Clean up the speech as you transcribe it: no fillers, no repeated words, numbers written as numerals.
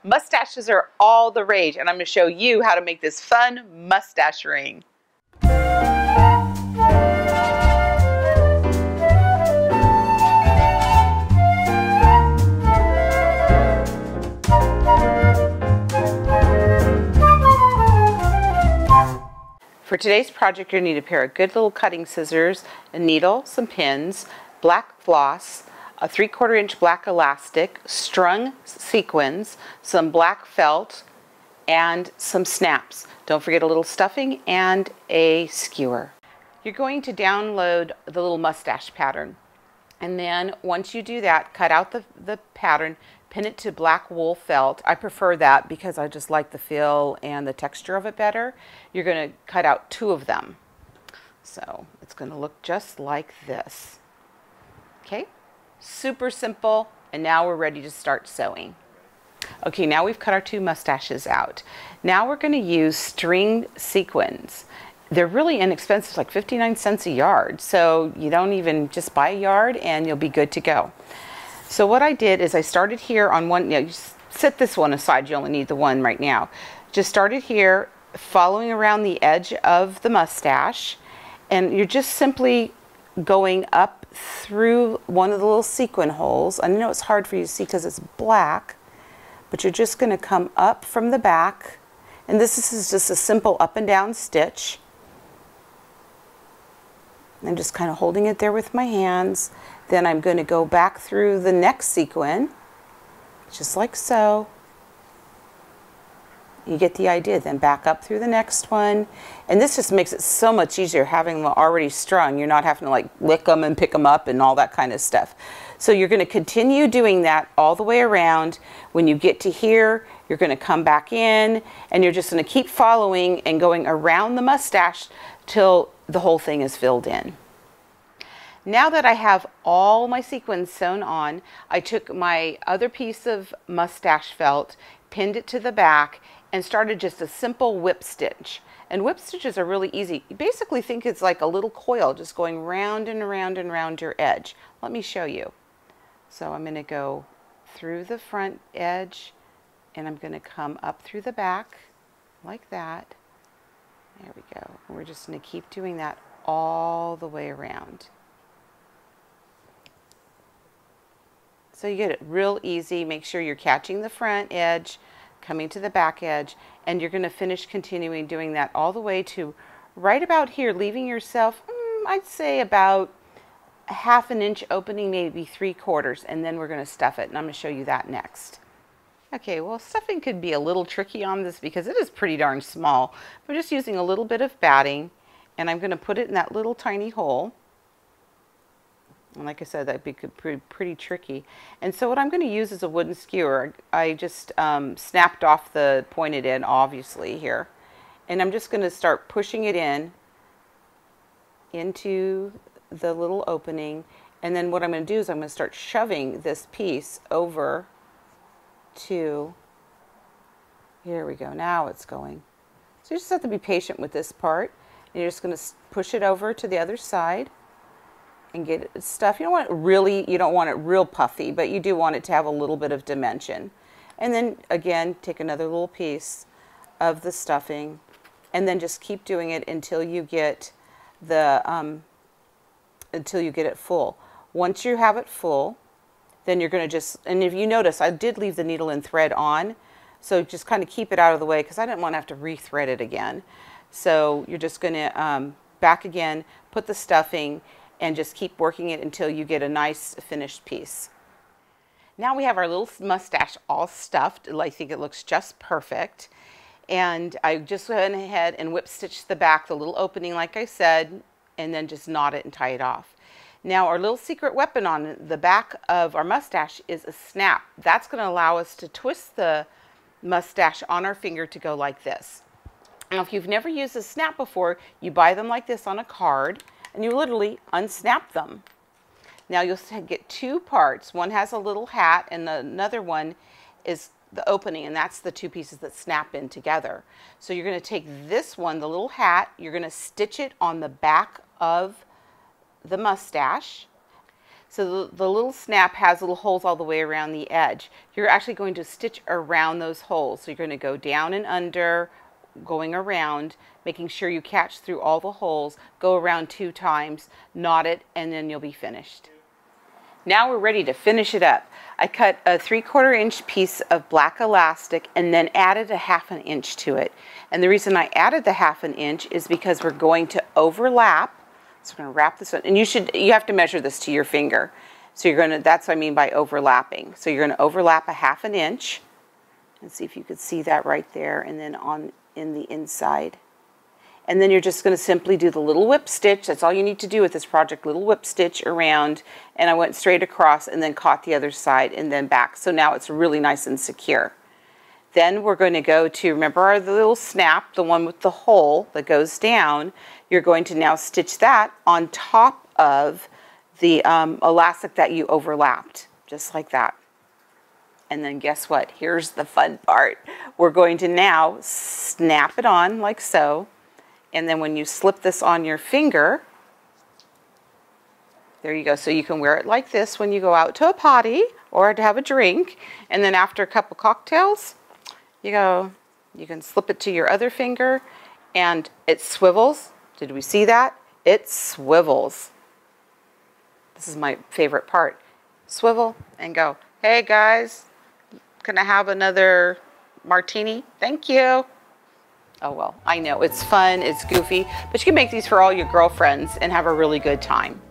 Mustaches are all the rage, and I'm going to show you how to make this fun mustache ring. For today's project, you're going to need a pair of good little cutting scissors, a needle, some pins, black floss, a 3/4 inch black elastic, strung sequins, some black felt, and some snaps. Don't forget a little stuffing and a skewer. You're going to download the little mustache pattern. And then once you do that, cut out the pattern, pin it to black wool felt. I prefer that because I just like the feel and the texture of it better. You're going to cut out 2 of them. So it's going to look just like this. Okay, super simple. And now we're ready to start sewing. Okay, now we've cut our 2 mustaches out. Now we're going to use string sequins. They're really inexpensive, like 59 cents a yard. So you don't even just buy a yard and you'll be good to go. So what I did is I started here on one, you just set this one aside, you only need the one right now. Just started here, following around the edge of the mustache, and you're just simply going up through one of the little sequin holes. I know it's hard for you to see because it's black, but you're just going to come up from the back, and this is just a simple up and down stitch. I'm just kind of holding it there with my hands. Then I'm going to go back through the next sequin, just like so. You get the idea. Then back up through the next one. And this just makes it so much easier having them already strung. You're not having to like lick them and pick them up and all that kind of stuff. So you're going to continue doing that all the way around. When you get to here, you're going to come back in, and you're just going to keep following and going around the mustache till the whole thing is filled in. Now that I have all my sequins sewn on, I took my other piece of mustache felt, pinned it to the back, and started just a simple whip stitch. And whip stitches are really easy. You basically think it's like a little coil just going round and around and around your edge. Let me show you. So I'm going to go through the front edge, and I'm going to come up through the back like that. There we go. And we're just going to keep doing that all the way around. So you get it real easy. Make sure you're catching the front edge, coming to the back edge, and you're going to finish continuing doing that all the way to right about here, leaving yourself, I'd say about a 1/2 inch opening, maybe 3/4, and then we're going to stuff it, and I'm going to show you that next. Okay, well, stuffing could be a little tricky on this because it is pretty darn small. We're just using a little bit of batting, and I'm going to put it in that little tiny hole. And like I said, that'd be pretty tricky. And so what I'm going to use is a wooden skewer. I just snapped off the pointed end, obviously, here. And I'm just going to start pushing it into the little opening. And then what I'm going to do is I'm going to start shoving this piece over to, here we go, now it's going. So you just have to be patient with this part. And you're just going to push it over to the other side and get it stuff. You don't want it real puffy, but you do want it to have a little bit of dimension. And then again, take another little piece of the stuffing, and then just keep doing it until you get the until you get it full. Once you have it full, then you're going to just, and if you notice, I did leave the needle and thread on, so just kind of keep it out of the way because I didn't want to have to rethread it again. So you're just going to back again, put the stuffing, and just keep working it until you get a nice finished piece. Now we have our little mustache all stuffed. I think it looks just perfect. And I just went ahead and whip stitched the back, the little opening like I said, and then just knot it and tie it off. Now our little secret weapon on the back of our mustache is a snap. That's going to allow us to twist the mustache on our finger to go like this. Now if you've never used a snap before, you buy them like this on a card, and you literally unsnap them. Now you'll get 2 parts. One has a little hat and another one is the opening, and that's the 2 pieces that snap in together. So you're going to take this one, the little hat, you're going to stitch it on the back of the mustache. So the little snap has little holes all the way around the edge. You're actually going to stitch around those holes. So you're going to go down and under, going around, making sure you catch through all the holes, go around 2 times, knot it, and then you'll be finished. Now we're ready to finish it up. I cut a 3/4 inch piece of black elastic and then added a 1/2 inch to it. And the reason I added the 1/2 inch is because we're going to overlap. So we're going to wrap this on, and you have to measure this to your finger. So that's what I mean by overlapping. So you're going to overlap a 1/2 inch. Let's see if you could see that right there, and then in the inside. And then you're just going to simply do the little whip stitch. That's all you need to do with this project, little whip stitch around. And I went straight across and then caught the other side and then back. So now it's really nice and secure. Then we're going to go to, remember the little snap, the one with the hole that goes down. You're going to now stitch that on top of the elastic that you overlapped, just like that. And then guess what? Here's the fun part. We're going to now snap it on like so. And then when you slip this on your finger, there you go. So you can wear it like this when you go out to a potty or to have a drink. And then after a couple cocktails, you can slip it to your other finger and it swivels. Did we see that? It swivels. This is my favorite part. Swivel and go, hey guys, can I have another martini? Thank you. Oh well, I know, it's fun, it's goofy, but you can make these for all your girlfriends and have a really good time.